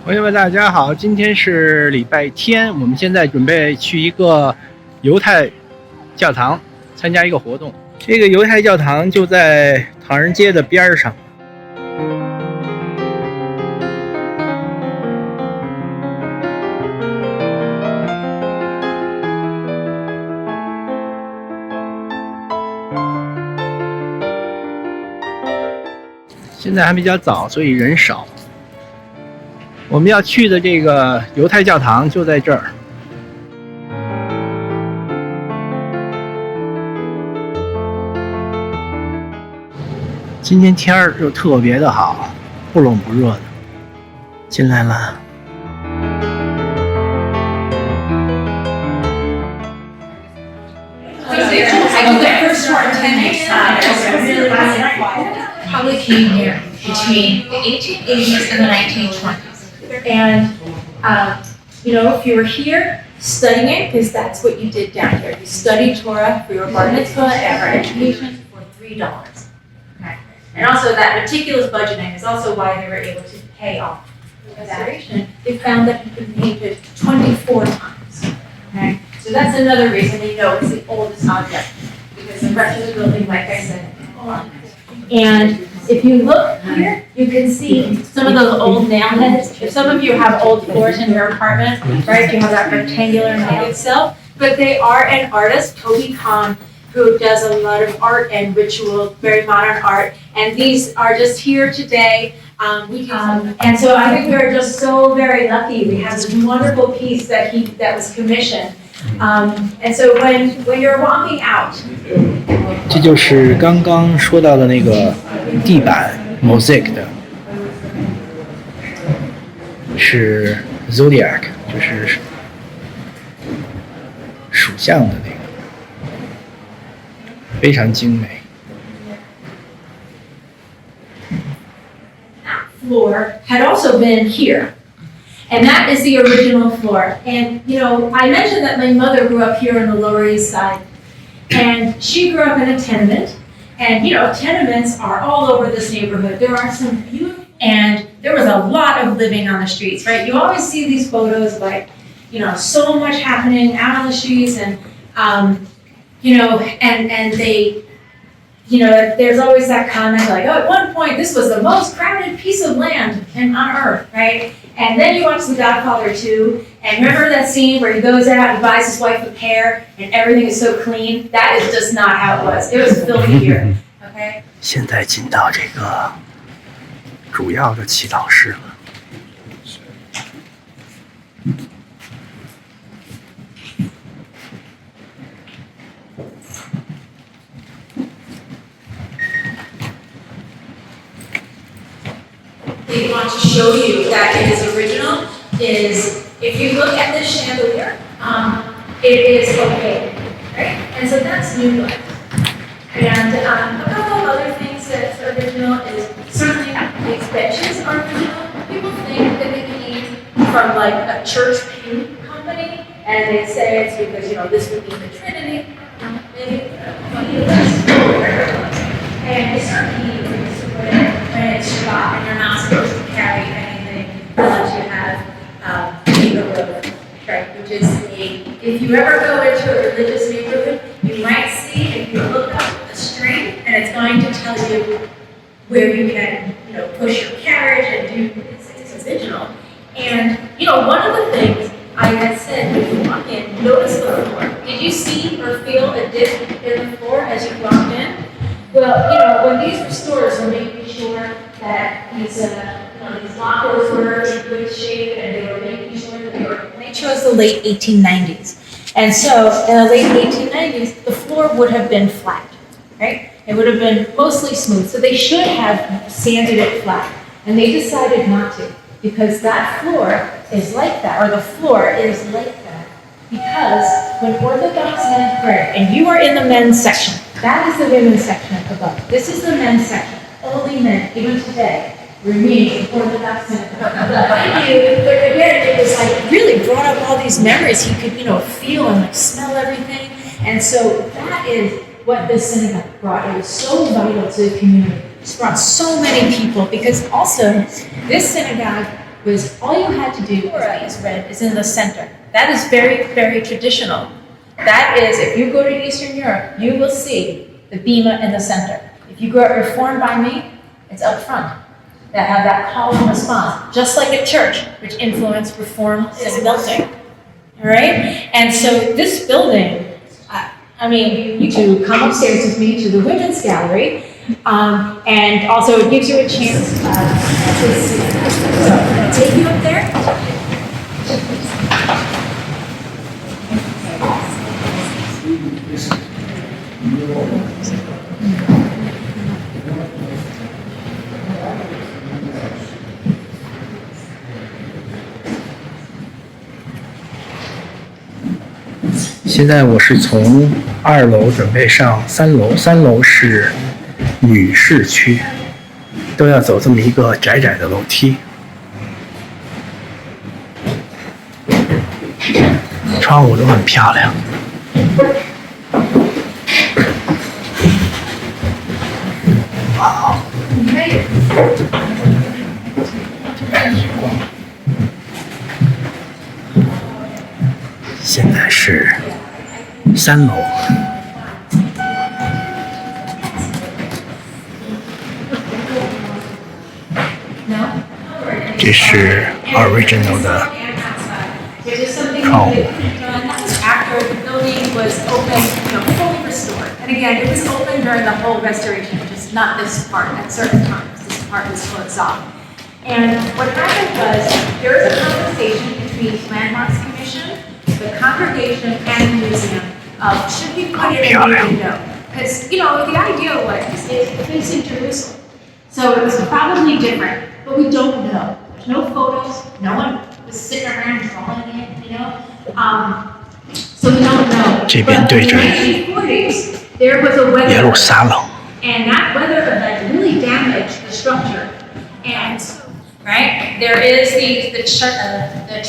朋友们，大家好！今天是礼拜天，我们现在准备去一个犹太教堂参加一个活动。这个犹太教堂就在唐人街的边上。现在还比较早，所以人少。我们要去的这个犹太教堂就在这儿。今天天儿又特别的好，不冷不热的。进来了。Probably came here between the 1880s and the 1920s. And, if you were here studying, because that's what you did down here, you studied Torah for your bar mitzvah and for education for $3. Okay. And also that meticulous budgeting is also why they were able to pay off the restoration. They found that you've been painted 24 times. Okay. So that's another reason they know it's the oldest object, because the rest of the building, like I said, and if you look here, you can see some of those old nail heads. If some of you have old floors in your apartment, right, you have that rectangular nail itself, but they are an artist, Toby Kahn, who does a lot of art and ritual, very modern art, and these are just here today. And so I think we're just so very lucky. We have this wonderful piece that was commissioned. And so when you're walking out, 这就是刚刚说到的那个地板 mosaic 的，是 zodiac， 就是属相的那个，非常精美。Floor had also been here. And that is the original floor. And, I mentioned that my mother grew up here on the Lower East Side. And she grew up in a tenement. And, tenements are all over this neighborhood. There are some beautiful, and there was a lot of living on the streets, right? You always see these photos like, so much happening out on the streets and, and they, there's always that comment like, oh, at one point this was the most crowded piece of land on earth, right? And then you watch The Godfather 2, and remember that scene where he goes out and buys his wife a pear, and everything is so clean? That is just not how it was. It was filthy here, okay? 现在进到这个主要的祈祷室了。They want to show you that it is original is if you look at this chandelier, it is opaque, right? And so that's new light. And a couple of other things that's original is certainly these benches are original. People think that they came from like a church paint company, and they say it's because this would be the Trinity, maybe. And it's certainly when it's Shabbat and you're not supposed to carry anything unless you have neighborhood, right? Which is if you ever go into a religious neighborhood, you might see if you look up a string and it's going to tell you where you can, push your carriage and do it's original. And one of the things I had said when you walk in, notice the floor. Did you see or feel a dip in the floor as you walked in? Well, when these restorers were making sure that these lockers were in good shape and they were making sure that they chose the late 1890s. And so in the late 1890s, the floor would have been flat, right? It would have been mostly smooth. So they should have sanded it flat. And they decided not to because that floor is like that, or the floor is like that. Because when Orthodox men pray, and you are in the men's section, that is the women's section above. This is the men's section. Only men, even today, remain Orthodox men. But again, it was like really brought up all these memories. He could, feel and smell everything. And so that is what this synagogue brought. It was so vital to the community. It's brought so many people because also this synagogue was all you had to do is red is in the center. That is very, very traditional. That is, if you go to Eastern Europe, you will see the bima in the center. If you go at Reform by Me, it's up front. That have that call and response, just like a church, which influenced Reform is melting. All right? And so this building, I mean, you can come upstairs with me to the women's gallery, and also it gives you a chance to see. So I'm going to take you up there. 现在我是从2楼准备上3楼，3楼是女士区，都要走这么一个窄窄的楼梯。窗户都很漂亮。哇！现在是3楼。这是 original 的窗户。After the building was open, fully restored. And again, it was open during the whole restoration, just not this part at certain times. This part was closed off. And what happened was there was a conversation between Landmarks Commission, the congregation, and the museum of should we put it in the window? Because, the idea was it's facing Jerusalem. So it was probably different, but we don't know. There's no photos. No one was sitting around drawing it, So we don't know. 这边对着 1940s, there was a weather 耶路撒冷。 and that weather event really damaged the structure. And right there is the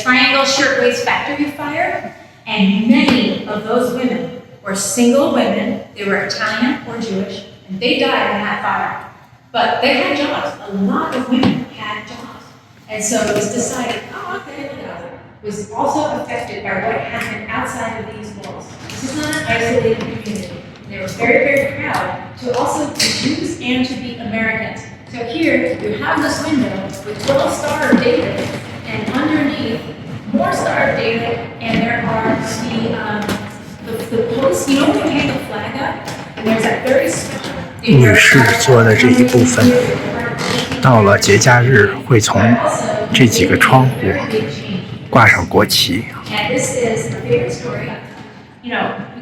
Triangle Shirtwaist Factory fire, and many of those women were single women. They were Italian or Jewish, and they died in that fire. But they had jobs. A lot of women had jobs, and so it was decided. Was also affected by what happened outside of these walls. This is not an isolated community. They were very, very proud to also be Jews and to be Americans. So here you have this window with 12 Star of David, and underneath more Star of David, and there are the posts. You know when you hang the flag up, and there's that very special. 女士做的这一部分，到了节假日会从这几个窗户挂上国旗。 And this is a favorite story. You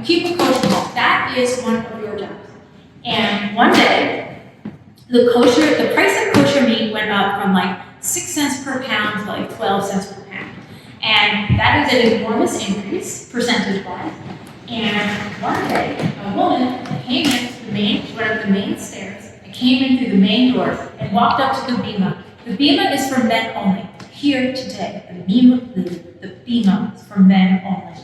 keep a kosher home. That is one of your jobs. And one day, the price of kosher meat went up from like 6 cents per pound to like 12 cents per pound. And that is an enormous increase, percentage-wise. And one day, a woman came she went up the main stairs, and came in through the main doors, and walked up to the bima. The bima is for men only. Here today, the bima is for men only.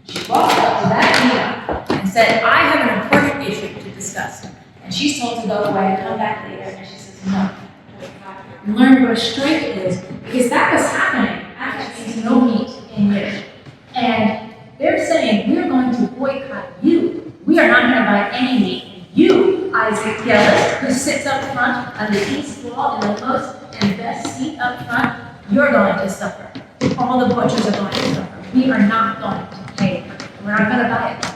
She walked up to that bima and said, I have an important issue to discuss. And she's told to go away and come back later. And she says, no. And learn what a strike is, because that was happening after there's no meat in here. And they're saying, we're going to boycott you. We are not going to buy any meat. You, Isaac Gellis, who sits up front on the east wall in the most and best seat up front, you're going to suffer. All the butchers are going to suffer. We are not going to pay for it. We're not going to buy it.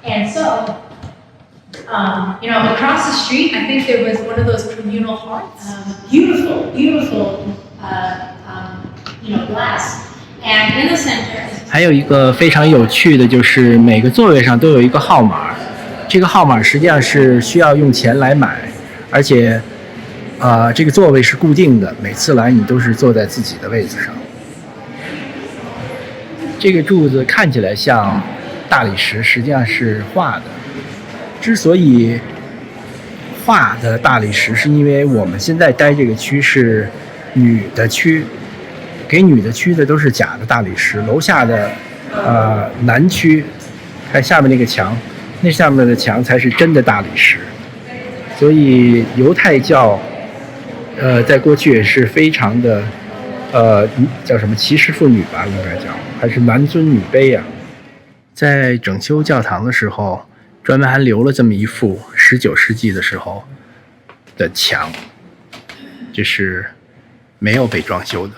And so, across the street, I think there was one of those communal hearts. Beautiful, glass. And in the center. 还有一个非常有趣的就是每个座位上都有一个号码，这个号码实际上是需要用钱来买，而且。这个座位是固定的，每次来你都是坐在自己的位子上。这个柱子看起来像大理石，实际上是画的。之所以画的大理石，是因为我们现在待这个区是女的区，给女的区的都是假的大理石。楼下的南区，看下面那个墙，那下面的墙才是真的大理石。所以犹太教。在过去也是非常的叫什么骑士妇女吧，应该叫，还是男尊女卑呀？在整修教堂的时候，专门还留了这么一幅19世纪的时候的墙，这是没有被装修的。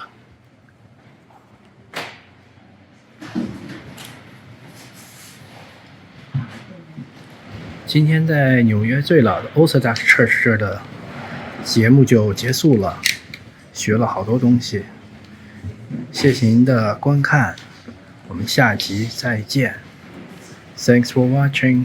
今天在纽约最老的 Orthodox Church 这儿的节目就结束了，学了好多东西。谢谢您的观看，我们下集再见。Thanks for watching.